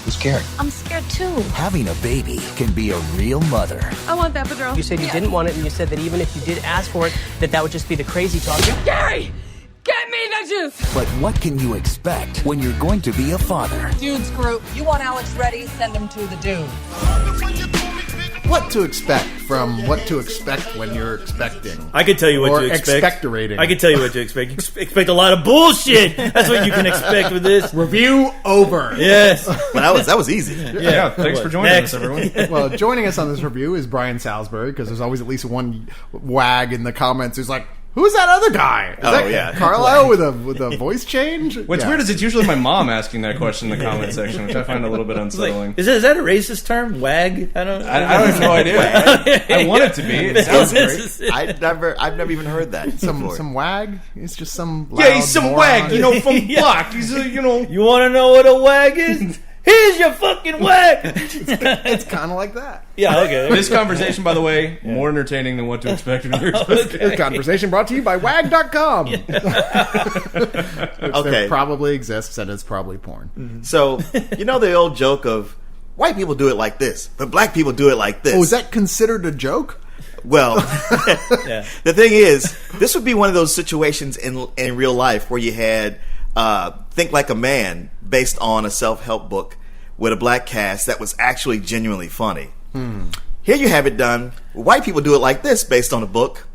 Scared. I'm scared too. Having a baby can be a real mother. I want that, Pedro. You said you didn't want it, and you said that even if you did ask for it, that would just be the crazy talk. Gary, get me the juice. But what can you expect when you're going to be a father? Dudes group, you want Alex ready? Send him to the dude. What to expect from what to expect when you're expecting. I can tell you what or to expect. Expectorating. I can tell you what to expect. Expect a lot of bullshit. That's what you can expect with this. Review over. Yes. Well, that was easy. Yeah, thanks for joining us, everyone. Well, joining us on this review is Brian Salisbury, because there's always at least one wag in the comments who's like, who's that other guy? Is that Carlisle with a voice change? What's weird is it's usually my mom asking that question in the comment section, which I find a little bit unsettling. Is that a racist term? Wag? I have no idea. I want it to be. It sounds great. I've never even heard that. Some wag? It's just some loud Yeah, he's some moron. wag, from Block. He's You want to know what a wag is? Here's your fucking wag. It's kind of like that. Yeah, okay. This conversation, by the way, more entertaining than what to expect when you're expecting. This conversation brought to you by wag.com. Okay. Probably exists and it's probably porn. Mm-hmm. So, you know the old joke of white people do it like this, but black people do it like this. Oh, is that considered a joke? Well, the thing is, this would be one of those situations in real life where you had Think Like a Man based on a self-help book with a black cast that was actually genuinely funny. Here you have it done. White people do it like this based on a book.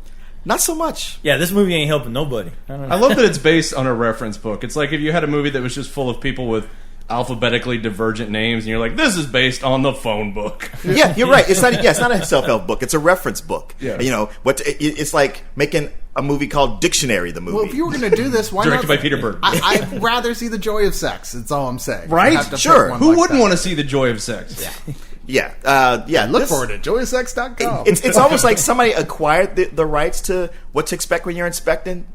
Not so much. Yeah, this movie ain't helping nobody. I love that it's based on a reference book. It's like if you had a movie that was just full of people with alphabetically divergent names, and you're like, this is based on the phone book. Yeah, you're right. It's not a self-help book. It's a reference book. Yeah. You know, it's like making a movie called Dictionary, the movie. Well, if you were going to do this, why Directed not? by Peter Berg. I'd rather see The Joy of Sex. That's all I'm saying. Right? You have to Sure. pick one Who like wouldn't that. want to see the joy of sex? Yeah. Look for it at joyofsex.com. It's almost like somebody acquired the rights to what to expect when you're expecting,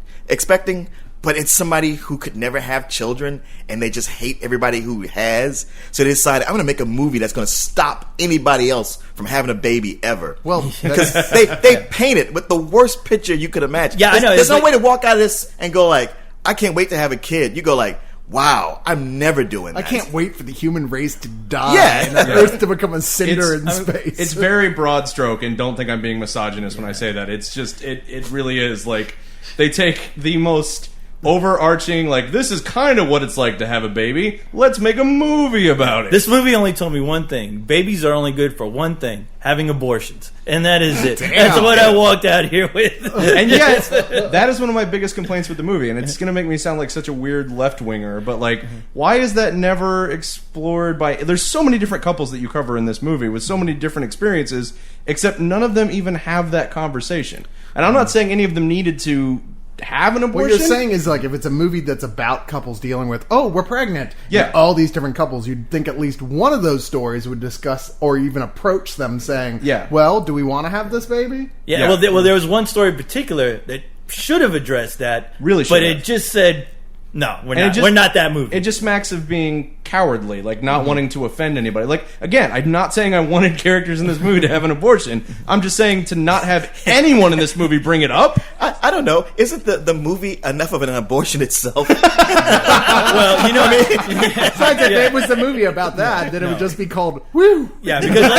but it's somebody who could never have children, and they just hate everybody who has. So they decided, I'm going to make a movie that's going to stop anybody else from having a baby ever. Well, because they paint it with the worst picture you could imagine. Yeah, I know. There's no way to walk out of this and go like, I can't wait to have a kid. You go like, wow, I'm never doing that. I can't wait for the human race to die and Yeah. the Earth to become a cinder in space. It's very broad stroke, and don't think I'm being misogynist when I say that. It's just, it really is. Like, they take the most overarching, like, this is kind of what it's like to have a baby. Let's make a movie about it. This movie only told me one thing. Babies are only good for one thing: having abortions. And that is it. That's what I walked out here with. And yet, that is one of my biggest complaints with the movie, and it's going to make me sound like such a weird left-winger, but, like, why is that never explored by... There's so many different couples that you cover in this movie with so many different experiences, except none of them even have that conversation. And I'm not saying any of them needed to have an abortion. What you're saying is, like, if it's a movie that's about couples dealing with, oh, we're pregnant, yeah, and all these different couples, you'd think at least one of those stories would discuss or even approach them saying, yeah, well, do we want to have this baby? Yeah. Well, there was one story in particular that should have addressed that, really, but it just said, no, we're not that movie. It just smacks of being cowardly, like not wanting to offend anybody. Like, again, I'm not saying I wanted characters in this movie to have an abortion. I'm just saying to not have anyone in this movie bring it up. I don't know. Isn't the movie enough of an abortion itself? Well, you know, Besides, if it was a movie about that, then it would just be called Woo. Yeah, because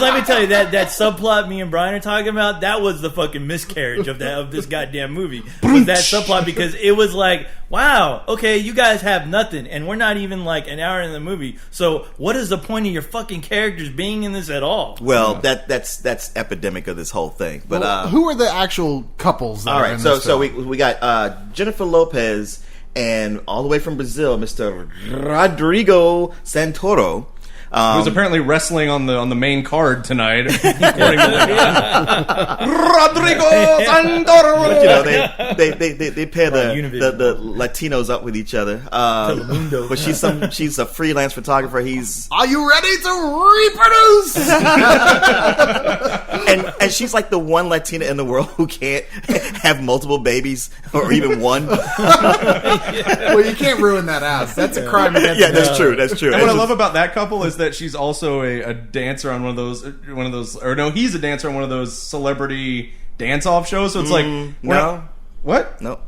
let me tell you that subplot me and Brian are talking about, that was the fucking miscarriage of this goddamn movie. Was that subplot, because it was like, wow, okay, you guys have nothing, and we're not even like an hour in the movie. So what is the point of your fucking characters being in this at all? Well, that's epidemic of this whole thing. But well, who are the actual couples? That all are right, in so this film? we got Jennifer Lopez and all the way from Brazil, Mr. Rodrigo Santoro. Who's apparently wrestling on the main card tonight, according to Rodrigo Santoro. But, you know, they pair the Latinos up with each other. But she's a freelance photographer. Are you ready to reproduce? and she's like the one Latina in the world who can't have multiple babies or even one. Well, you can't ruin that ass. That's a crime against. Yeah, that's true. That's true. And what I love about that couple is that she's also a dancer on one of those, or no, he's a dancer on one of those celebrity dance-off shows. So it's like, no, what? No.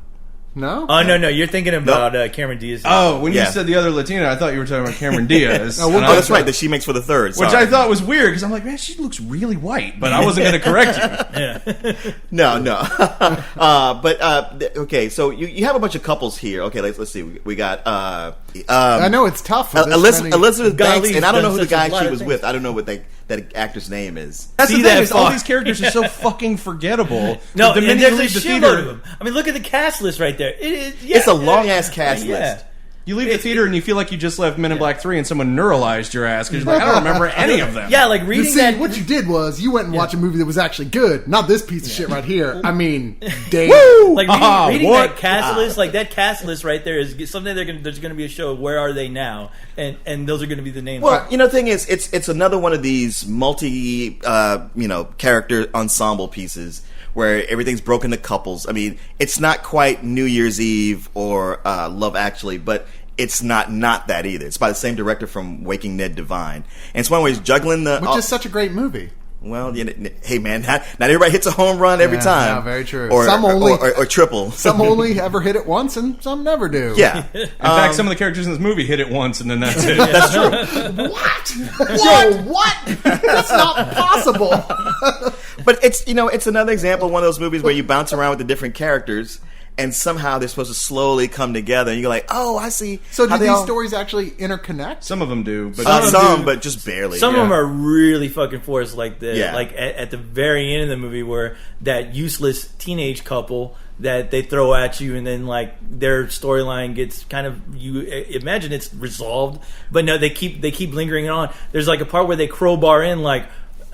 No? Oh no, you're thinking about Cameron Diaz. Oh, when you Yeah. said the other Latina, I thought you were talking about Cameron Diaz. Oh, And Oh, I- that's right. That she makes for the third. Which Sorry. I thought was weird because I'm like, man, she looks really white, but I wasn't going to correct you. No. Okay, so you have a bunch of couples here. Okay, let's see. We got I know it's tough. For this many- Elizabeth Banks, Golly's and I don't know done who the such a guy lot she of was things. with. I don't know what that actor's name is. That's See the that thing is all far. these characters are so fucking forgettable. No, the and minute there's you a leave the shitload theater, of them. I mean, look at the cast list right there. It's a long-ass cast list. you leave the theater and you feel like you just left Men in Black 3 and someone neuralized your ass because you're like, I don't remember any of them. Yeah, like You reading see, that. what you did was you went and watched a movie that was actually good, not this piece of shit right here. I mean, damn. Like Ah, reading what? that cast list, like that cast list right there is something. There's going to be a show. Where are they now? And those are going to be the names. Well, the thing is, it's another one of these multi, character ensemble pieces where everything's broken to couples. I mean, it's not quite New Year's Eve or Love Actually, but it's not that either. It's by the same director from Waking Ned Divine, and it's one where he's juggling the. Which is such a great movie. Well, hey man, not everybody hits a home run every Yeah, time. yeah, very true. Or, Some only- or triple. Some only ever hit it once, and some never do. Yeah. In fact, some of the characters in this movie hit it once and then that's it. That's true. What? Whoa, what? That's not possible. But it's another example of one of those movies where you bounce around with the different characters, and somehow they're supposed to slowly come together, and you're like, oh, I see. So how do they these all- stories actually interconnect? Some of them do, but Some, but just barely. Some yeah. of them are really fucking forced, like Yeah. at the very end of the movie, where that useless teenage couple that they throw at you, and then like their storyline gets kind of, you imagine it's resolved, but no, they keep lingering on. There's like a part where they crowbar in like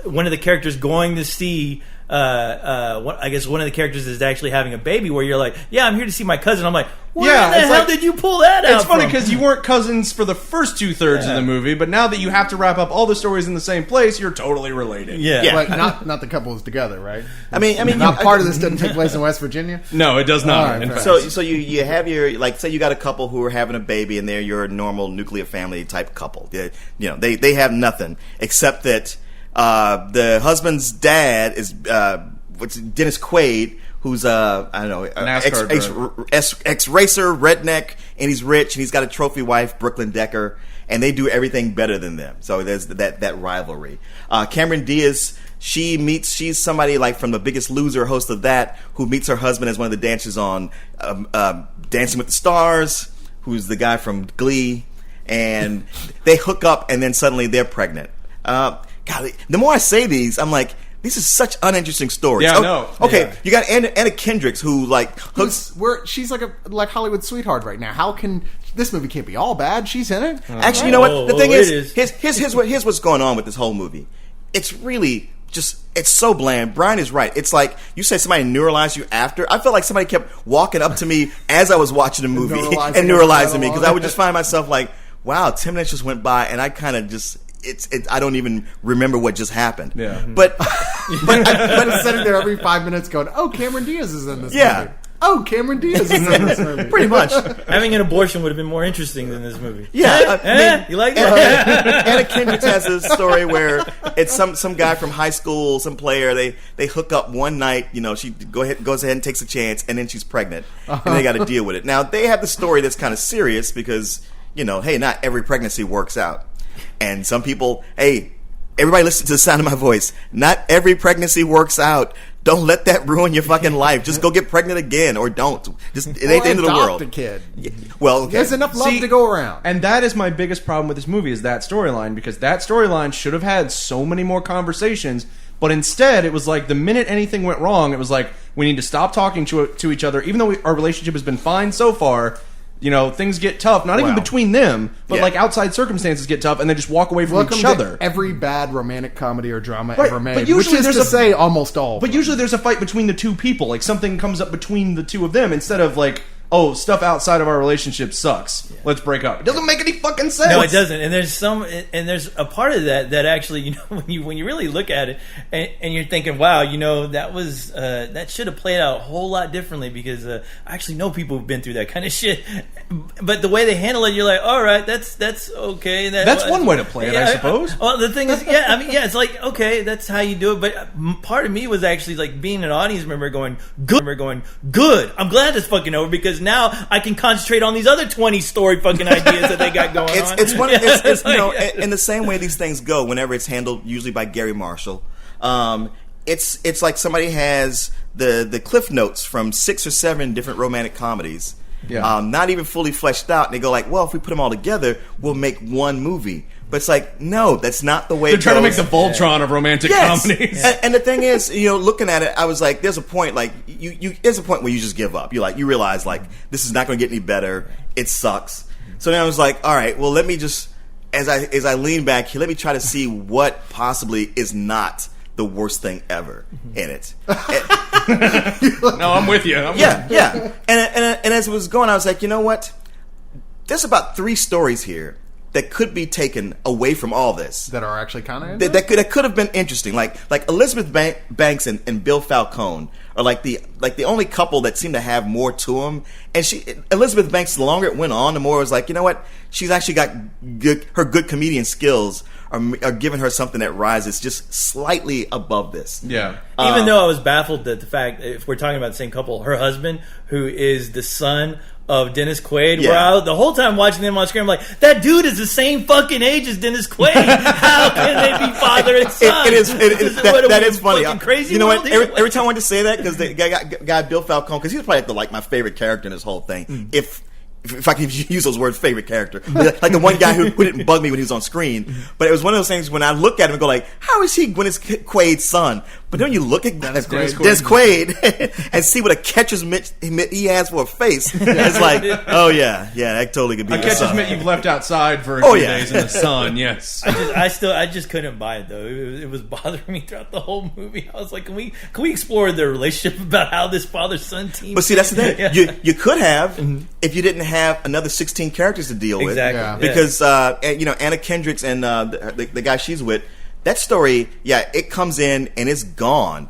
one of the characters going to see. I guess one of the characters is actually having a baby. Where you're like, yeah, I'm here to see my cousin. I'm like, where Yeah, the it's hell like- did you pull that out? it's funny from? because you weren't cousins for the first 2/3 of the movie, but now that you have to wrap up all the stories in the same place, you're totally related. yeah. Yeah. Like not the couples together, right? I mean, Not part of this doesn't take place in West Virginia. No, it does not. All right, in fair. fact. So you have your, like, say you got a couple who are having a baby and they're your normal nuclear family type couple. They have nothing except that the husband's dad is Dennis Quaid, who's I don't know, ex racer, redneck, and he's rich and he's got a trophy wife, Brooklyn Decker, and they do everything better than them. So there's that rivalry. Cameron Diaz, she's somebody like from The Biggest Loser, host of that, who meets her husband as one of the dancers on Dancing with the Stars, who's the guy from Glee, and they hook up and then suddenly they're pregnant. God, the more I say these, I'm like, these are such uninteresting stories. Yeah, I know. Okay, Yeah. you got Anna Kendricks, who like hooks. She's like Hollywood sweetheart right now. How can this movie can't be all bad? She's in it. Actually, you know what? The thing it is, here's what's going on with this whole movie. It's really just, it's so bland. Brian is right. It's like you say somebody neuralized you after. I felt like somebody kept walking up to me as I was watching the movie and neuralizing me, because I would just find myself like, wow, 10 minutes just went by and I kind of just. I don't even remember what just happened. Yeah. But I'm sitting there every 5 minutes going, "Oh, Cameron Diaz is in this Yeah. movie. Oh, Cameron Diaz is in this movie." pretty much. Having an abortion would have been more interesting than this movie. Yeah. I mean, You like that? Anna Kendrick has a story where it's some guy from high school, some player. They hook up one night. She goes ahead and takes a chance, and then she's pregnant, and they got to deal with it. Now they have the story that's kind of serious because hey, not every pregnancy works out, and some people, hey, everybody listen to the sound of my voice. Not every pregnancy works out. Don't let that ruin your fucking life. Just go get pregnant again, or don't. It ain't the end of the world. Adopt a kid. Well, okay. There's enough love to go around. And that is my biggest problem with this movie, is that storyline, because that storyline should have had so many more conversations, but instead it was like the minute anything went wrong, it was like, we need to stop talking to each other, even though our relationship has been fine so far. Things get tough, not even Wow. between them, but Yeah. like outside circumstances get tough, and they just walk away from Welcome each to other. every bad romantic comedy or drama Right, ever made. but usually which is there's to a- say almost all. of But them. usually there's a fight between the two people. Like something comes up between the two of them instead of like, oh, stuff outside of our relationship sucks. Let's break up. It doesn't make any fucking sense. No, it doesn't. And there's a part of that actually, when you really look at it, and you're thinking, wow, that was that should have played out a whole lot differently, because I actually know people who've been through that kind of shit. But the way they handle it, you're like, all right, that's okay. That's one way to play it, I suppose. Well, the thing is, it's like, okay, that's how you do it. But part of me was actually like being an audience member, going good. I'm glad it's fucking over, because because now I can concentrate on these other 20 story fucking ideas that they got going on. It's you know, in the same way these things go whenever it's handled usually by Gary Marshall. It's like somebody has the cliff notes from 6 or 7 different romantic comedies. Yeah. Not even fully fleshed out, and they go like, well, if we put them all together, we'll make one movie. But it's like, no, that's not the way They're it trying goes. to make the Voltron of romantic comedies. And the thing is, you know, looking at it, I was like, there's a point, like, there's a point where you just give up. You realize, like, this is not going to get any better. It sucks. So then I was like, all right, well, let me just, as I lean back here, let me try to see what possibly is not the worst thing ever in it. No, I'm with you. Yeah. And as it was going, I was like, you know what? There's about 3 stories here that could be taken away from all this. That are actually kind of that could have been interesting. Like Elizabeth Banks and Bill Falcone are like the only couple that seem to have more to them. And Elizabeth Banks, the longer it went on, the more it was like, you know what? She's actually got her good comedian skills are giving her something that rises just slightly above this. Yeah. Even though I was baffled at the fact, if we're talking about the same couple, her husband, who is the son of Dennis Quaid, where the whole time watching them on screen, I'm like, that dude is the same fucking age as Dennis Quaid. How can they be father and son? That is funny. Crazy, you know what? Every time I wanted to say that, because the guy Bill Falcone, because he's probably like my favorite character in this whole thing. If I can use those words, favorite character, like the one guy who didn't bug me when he was on screen, but it was one of those things when I look at him and go like, how is he Gwyneth Quaid's son? But then you look at Dennis Quaid and see what a catcher's mitt he has for a face. It's like, oh yeah, that totally could be a his catcher's son. mitt you've left outside for a few days in the sun. Yes, I just couldn't buy it though. It was bothering me throughout the whole movie. I was like, can we explore their relationship about how this father-son team? But see, that's the thing. You could have if you didn't have another 16 characters to deal with. Exactly. Because Anna Kendricks and the guy she's with, that story, it comes in and it's gone.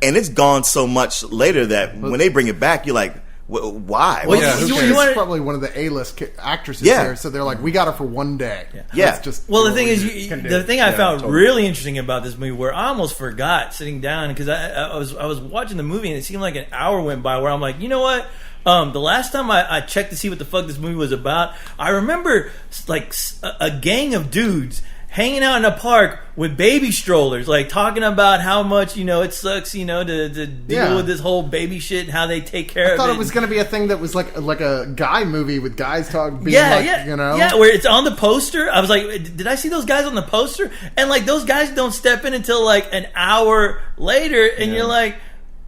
And it's gone so much later that when they bring it back, you're like, why? Well, she's probably one of the A-list actresses here, so they're like, we got her for one day. Yeah. The thing is, the thing I found really interesting about this movie, where I almost forgot sitting down, because I was watching the movie and it seemed like an hour went by, where I'm like, you know what? The last time I checked to see what the fuck this movie was about, I remember like a gang of dudes hanging out in a park with baby strollers, like talking about how much, it sucks, to deal with this whole baby shit and how they take care of it. I thought it was going to be a thing that was like a guy movie with guys talking, where it's on the poster. I was like, did I see those guys on the poster? And like those guys don't step in until like an hour later, and you're like,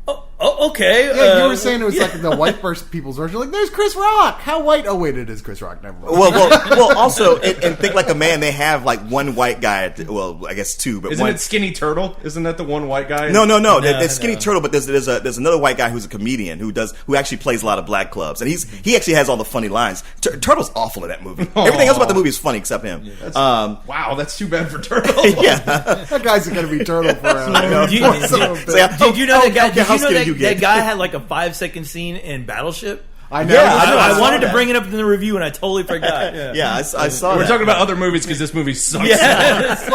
oh, okay. Yeah, you were saying it was like the white people's version. Like, there's Chris Rock. How white? Oh, wait, it is Chris Rock. Never mind. Well, also, and Think Like a Man, they have like one white guy. I guess 2, but isn't it Skinny Turtle? Isn't that the one white guy? No. It's Skinny Turtle, but there's another white guy who's a comedian who actually plays a lot of black clubs, and he actually has all the funny lines. Turtle's awful in that movie. Everything else about the movie is funny except him. Wow, that's too bad for Turtle. That guy's going to be Turtle forever. Did you know that guy? That guy had like a 5-second scene in Battleship. I know. I wanted to bring it up in the review and I totally forgot. I saw. We're talking about other movies because this movie sucks. The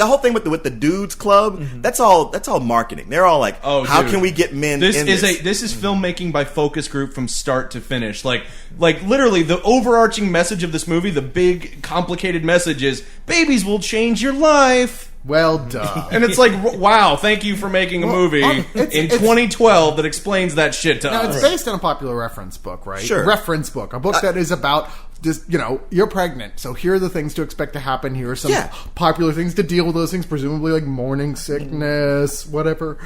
whole thing with the dudes club, that's all marketing. They're all like, how can we get men? This is filmmaking by focus group from start to finish. Like literally, the overarching message of this movie, the big complicated message is babies will change your life. Well done. And it's like, wow, thank you for making a movie in 2012 that explains that shit to us. Now, it's based on a popular reference book, right? Sure. Reference book. A book that is about just, you're pregnant, so here are the things to expect to happen. Here are some popular things to deal with those things, presumably like morning sickness, whatever.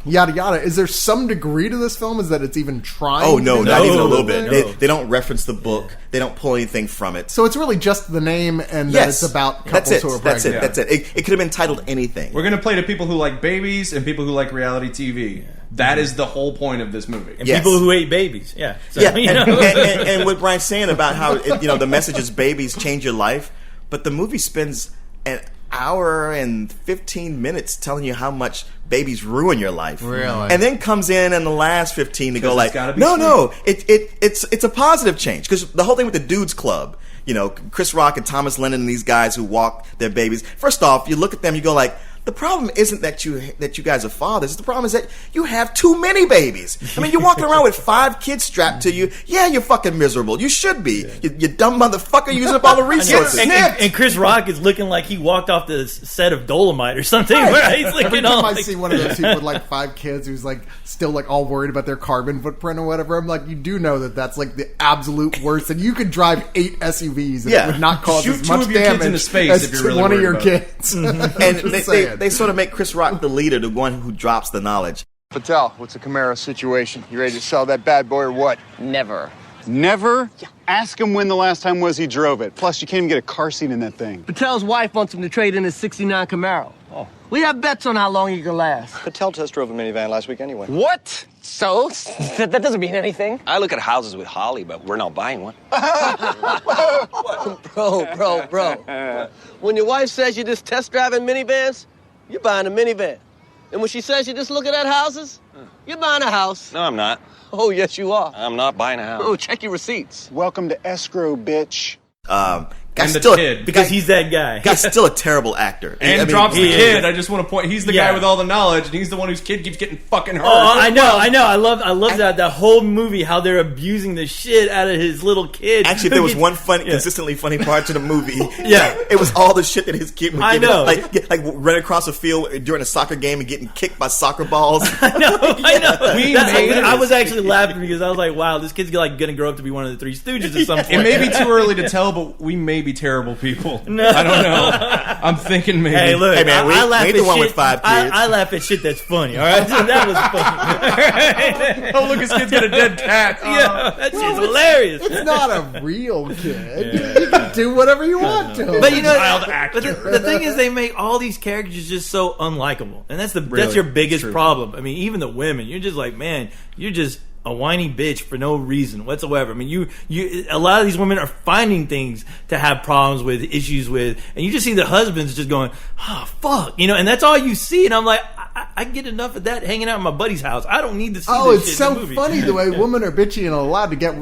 Yada yada. Is there some degree to this film? Is that it's even trying? Oh no, not even a little bit. They don't reference the book. They don't pull anything from it. So it's really just the name, and that it's about couples who are pregnant. That's it. It could have been titled anything. We're going to play to people who like babies and people who like reality TV. That is the whole point of this movie. And people who hate babies. Yeah. So, and what Brian's saying about how the message is babies change your life, but the movie spends an hour and 15 minutes telling you how much babies ruin your life. Really? And then comes in the last 15 to go like, no, it's a positive change. Because the whole thing with the Dudes Club, Chris Rock and Thomas Lennon and these guys who walk their babies. First off, you look at them, you go like, the problem isn't that you guys are fathers. The problem is that you have too many babies. I mean, you're walking around with 5 kids strapped to you. Yeah, you're fucking miserable. You should be. You dumb motherfucker using up all the resources. And Chris Rock is looking like he walked off the set of Dolomite or something. Right? He's Every looking time all I like, see one of those people with like 5 kids who's like still like all worried about their carbon footprint or whatever, I'm like, you do know that that's like the absolute worst. And you could drive 8 SUVs and it would not cause Shoot as 2 much of your kids damage into space as if you're to really one of worried your about kids. And they sort of make Chris Rock the leader, the one who drops the knowledge. Patel, what's the Camaro situation? You ready to sell that bad boy or what? Never. Never? Yeah. Ask him when the last time was he drove it. Plus, you can't even get a car seat in that thing. Patel's wife wants him to trade in his 69 Camaro. Oh. We have bets on how long he can last. Patel test drove a minivan last week anyway. What? So? That doesn't mean anything. I look at houses with Holly, but we're not buying one. Bro. When your wife says you're just test driving minivans, you're buying a minivan. And when she says you're just looking at houses, you're buying a house. No, I'm not. Oh, yes, you are. I'm not buying a house. Oh, check your receipts. Welcome to escrow, bitch. Guy's the still kid. because he's that guy. Guy's still a terrible actor. And I mean, drops the he kid. is. I just want to point. He's the Yeah. guy with all the knowledge, and he's the one whose kid keeps getting fucking hurt. Oh, I know. I love that whole movie, how they're abusing the shit out of his little kid. Actually, there was one consistently funny part to the movie. Yeah. It was all the shit that his kid was I getting. know. Like running across a field during a soccer game and getting kicked by soccer balls. I know. We That's- made I it. was actually laughing because I was like, wow, this kid's like going to grow up to be one of the Three Stooges at some point. It may be too early to tell, but we may be terrible people. No. I don't know. I'm thinking maybe. Hey, look, Hey, man, we I laugh ain't at the one shit. with 5 kids. I laugh at shit that's funny, all right? So that was funny. Oh, look, his kid's got a dead cat. Yeah, that shit's hilarious. It's not a real kid. You can do whatever you want to him. But you know, Child but actor. the thing is, they make all these characters just so unlikable, and that's your biggest True. problem. I mean, even the women, you're just like, man, you're just a whiny bitch for no reason whatsoever. I mean, you a lot of these women are finding things to have problems with, issues with, and you just see the husbands just going, oh fuck, and that's all you see. And I'm like, I get enough of that hanging out in my buddy's house. I don't need to see Oh, this it's shit in so the movie. funny the way women are bitchy and allowed to get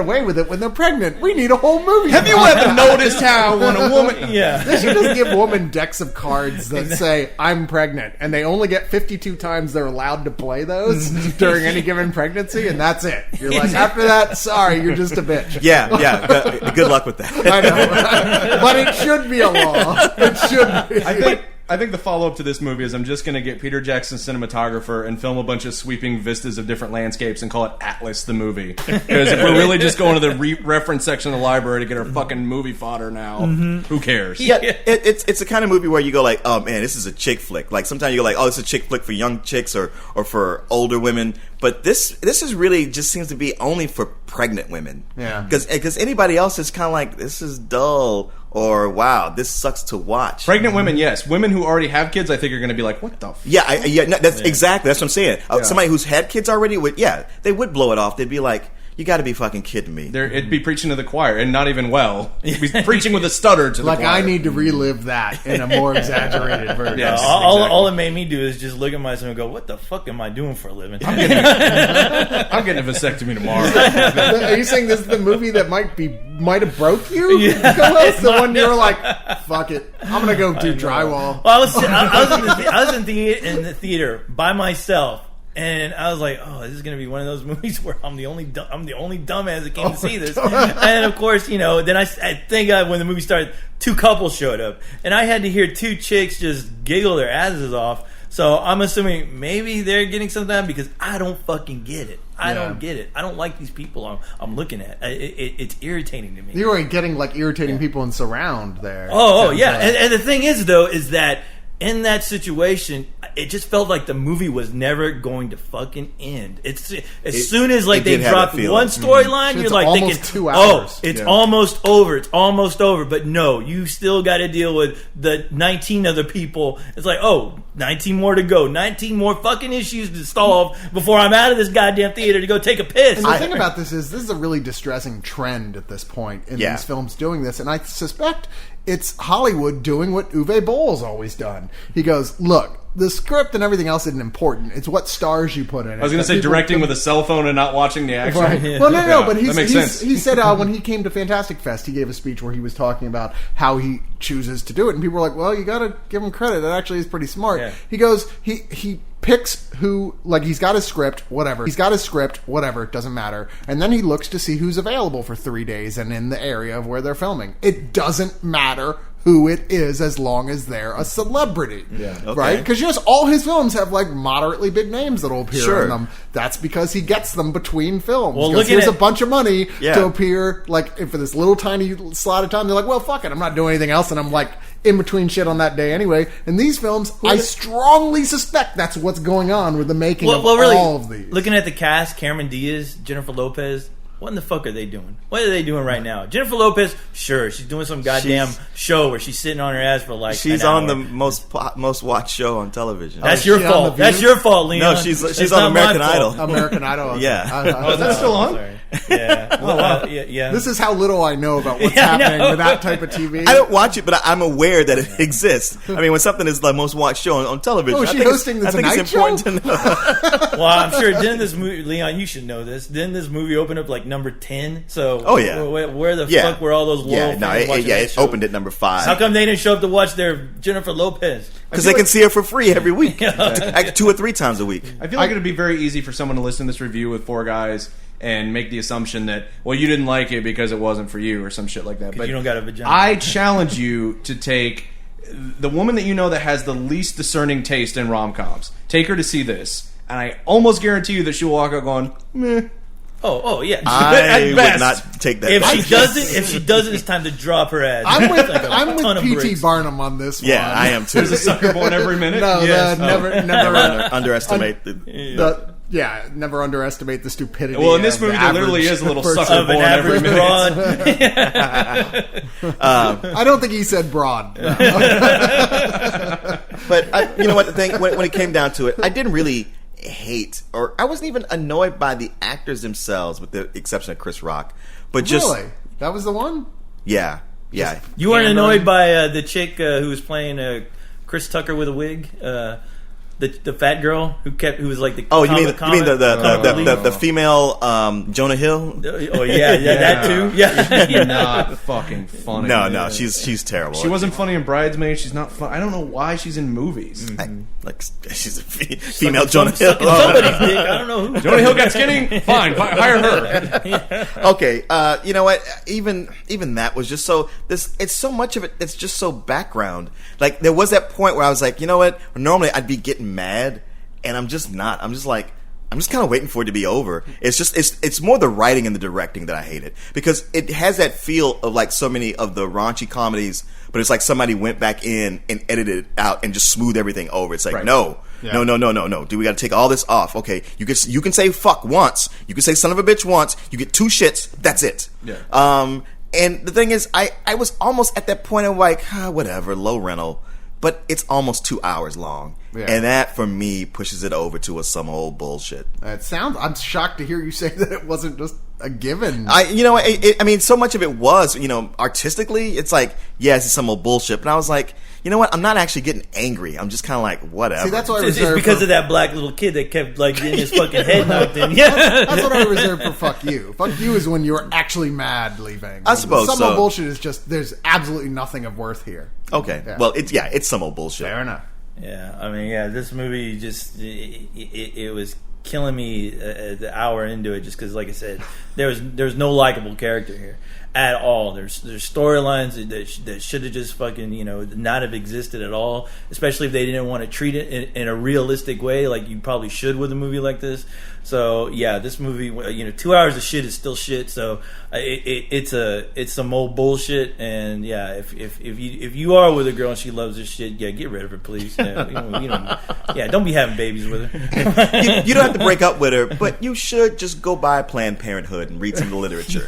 away with it when they're pregnant. We need a whole movie. Have you ever noticed how when a woman... Yeah. They should just give women decks of cards that say, I'm pregnant, and they only get 52 times they're allowed to play those during any given pregnancy, and that's it. You're like, after that, sorry, you're just a bitch. Yeah. Good luck with that. I know. But it should be a law. It should be. I think the follow-up to this movie is I'm just going to get Peter Jackson, cinematographer, and film a bunch of sweeping vistas of different landscapes and call it Atlas the Movie. Because if we're really just going to the reference section of the library to get our fucking movie fodder now, who cares? Yeah, it's the kind of movie where you go like, oh man, this is a chick flick. Like sometimes you go like, oh, it's a chick flick for young chicks or for older women. But this is really just seems to be only for pregnant women. Yeah. Because anybody else is kind of like, this is dull or wow, this sucks to watch. Pregnant women, yes. Women who already have kids, I think, are going to be like, what the f***? Exactly. That's what I'm saying. Somebody who's had kids already they would blow it off. They'd be like, you got to be fucking kidding me. It'd be preaching to the choir, and not even well. It'd be preaching with a stutter to the Like, choir. I need to relive that in a more exaggerated version. Yes. All it made me do is just look at myself and go, what the fuck am I doing for a living? I'm getting a vasectomy tomorrow. Are you saying this is the movie that might have broke you? Yeah. That's the one you were like, fuck it, I'm gonna go do drywall. Well, I was in the theater by myself, and I was like, "Oh, this is going to be one of those movies where I'm the only dumbass that came to see this." And of course, then I think when the movie started, 2 couples showed up, and I had to hear 2 chicks just giggle their asses off. So I'm assuming maybe they're getting something out because I don't fucking get it. I don't get it. I don't like these people I'm looking at. It's irritating to me. You were getting like irritating people in surround there. Oh yeah. And the thing is, though, is that in that situation, it just felt like the movie was never going to fucking end. As soon as they dropped one storyline, you're like thinking, 2 hours. "Oh, it's almost over. It's almost over." But no, you still got to deal with the 19 other people. It's like, oh, 19 more to go, 19 more fucking issues to solve before I'm out of this goddamn theater to go take a piss. And the thing about this is a really distressing trend at this point in these films doing this, and I suspect it's Hollywood doing what Uwe Boll's always done. He goes, look, the script and everything else isn't important. It's what stars you put in it. I was going to say directing with a cell phone and not watching the action. Right. Well, no, but that makes sense. he said when he came to Fantastic Fest, he gave a speech where he was talking about how he chooses to do it, and people were like, "Well, you got to give him credit. That actually is pretty smart." Yeah. He goes, he picks who, like, he's got his script, whatever. He's got his script, whatever. It doesn't matter. And then he looks to see who's available for 3 days and in the area of where they're filming. It doesn't matter who it is as long as they're a celebrity. Yeah. Okay. Right? Because yes, all his films have like moderately big names that'll appear Sure. in them. That's because he gets them between films. Well, Because looking here's at- a bunch of money Yeah. to appear like for this little tiny slot of time. They're like, well, fuck it, I'm not doing anything else, and I'm like in between shit on that day anyway. And these films, I strongly suspect that's what's going on with the making of really, all of these. looking at the cast, Cameron Diaz, Jennifer Lopez, what in the fuck are they doing? What are they doing right now? Jennifer Lopez, sure, she's doing some goddamn show where she's sitting on her ass for like She's an hour. on the most watched show on television. That's Oh, your she on fault. The That's View? your fault, Leon. No, she's It's on not my American fault. Idol. American Idol. Okay. Yeah. Is that still on? Sorry. Yeah. Well, yeah. This is how little I know about what's Yeah, I happening know. with that type of TV. I don't watch it, but I'm aware that it exists. I mean, when something is the most watched show on television, Oh, is I she think hosting the I think it's Tonight important to know. Well, I'm sure. Didn't this movie, Leon? You should know this. Didn't this movie open up like number 10? So, Oh, yeah. where the Yeah. fuck were all those loyal Yeah, fans no, watching it that show? opened at number 5. How come they didn't show up to watch their Jennifer Lopez? Because they can see her for free every week, 2 or 3 times a week. I feel like it would be very easy for someone to listen to this review with 4 guys and make the assumption that, well, you didn't like it because it wasn't for you or some shit like that. But you don't got a vagina. I challenge you to take the woman that you know that has the least discerning taste in rom-coms. Take her to see this, and I almost guarantee you that she'll walk out going, meh. Oh yeah. I At would best. not take that. If back. she doesn't, it's time to drop her ass. I'm with, Like a I'm ton with of P.T. bricks. Barnum on this one. Yeah, I am too. There's a sucker born every minute. No, Yes. never underestimate never underestimate the stupidity. Well, in this of movie, the there literally average is a little person. sucker Of an born every average minute. broad. I don't think he said broad. No. But you know what? The thing when it came down to it, I didn't really hate, or I wasn't even annoyed by the actors themselves, with the exception of Chris Rock. But just Really? That was the one? yeah. You weren't annoyed by the chick who was playing Chris Tucker with a wig, the fat girl who was like the Oh, you mean comic the female Jonah Hill? Oh yeah, that too. Yeah, Not fucking funny. No, she's terrible. She wasn't funny in Bridesmaids. She's not fun. I don't know why she's in movies. Like she's a female Jonah Hill. Sucking somebody's dick. I don't know who. Jonah Hill got skinny? Fine, hire her. Okay, you know what? Even that was just so. It's so much of it. It's just so background. Like there was that point where I was like, you know what? Normally I'd be getting mad, and I'm just not. I'm just kind of waiting for it to be over. It's just it's more the writing and the directing that I hated, because it has that feel of like so many of the raunchy comedies, but it's like somebody went back in and edited it out and just smoothed everything over. It's like Right. no. Yeah. No. Do we got to take all this off? Okay, you can say fuck once. You can say son of a bitch once. You get 2 shits. That's it. Yeah. And the thing is, I was almost at that point of like, whatever, low rental, but it's almost 2 hours long, Yeah. and that for me pushes it over to some old bullshit. I'm shocked to hear you say that it wasn't just a given. I mean, so much of it was, artistically, it's like, yeah, this is some old bullshit, but I was like, you know what? I'm not actually getting angry. I'm just kind of like, whatever. See, that's what I It's reserve because for, of that black little kid that kept like getting his fucking head knocked in. Yeah, that's what I reserve for fuck you. Fuck you is when you're actually mad leaving. I suppose some so. old bullshit is just there's absolutely nothing of worth here. Okay, Yeah. well, it's some old bullshit. Fair enough. Yeah, I mean, this movie just it was killing me the hour into it, just because, like I said, there's no likable character here at all. There's storylines that should have just fucking not have existed at all, especially if they didn't want to treat it in a realistic way, like you probably should with a movie like this. So yeah, this movie, 2 hours of shit is still shit. So it's some old bullshit. And yeah, if you are with a girl and she loves this shit, yeah, get rid of her, please. Yeah, don't be having babies with her. You don't have to break up with her, but you should just go buy Planned Parenthood and read some of the literature.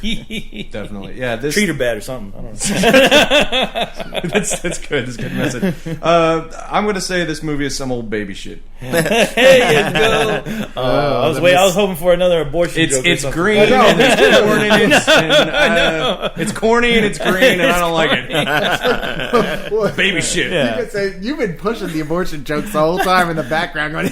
Definitely. Yeah, Treat her bad or something. I don't know. that's good. That's a good message. I'm going to say this movie is some old baby shit. Hey, you go. I was Wait, I was hoping for another abortion joke. It's or something. green and there's corn in it. And, it's corny and it's green and I don't like it. Baby shit. You could say, you've been pushing the abortion jokes the whole time in the background going,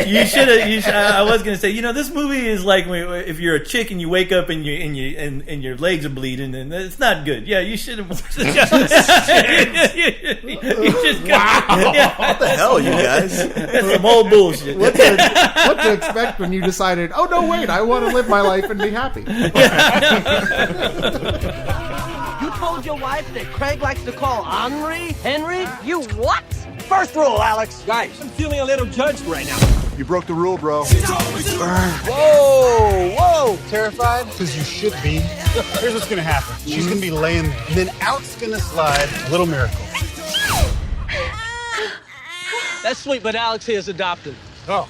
You should have. I was going to say, this movie is like if you're a chick and you wake up and your legs are bleeding, and it's not good. Yeah, you should have. Wow. What the hell, you guys? That's some old bullshit. What to expect when you decided, oh, no, wait, I want to live my life and be happy. You told your wife that Craig likes to call Henry? Henry? You what? First rule, Alex. Guys, I'm feeling a little judged right now. You broke the rule, bro. Whoa! Terrified? Because you should be. Here's what's going to happen. She's going to be laying there. And then out's going to slide a little miracle. That's sweet, but Alex here is adopted. Oh.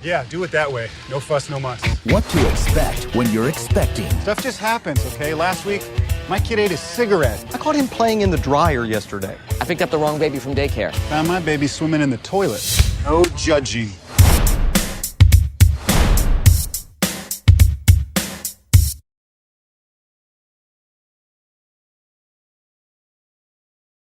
Yeah, do it that way. No fuss, no muss. What to expect when you're expecting. Stuff just happens, okay? Last week, my kid ate a cigarette. I caught him playing in the dryer yesterday. I picked up the wrong baby from daycare. Found my baby swimming in the toilet. No judging.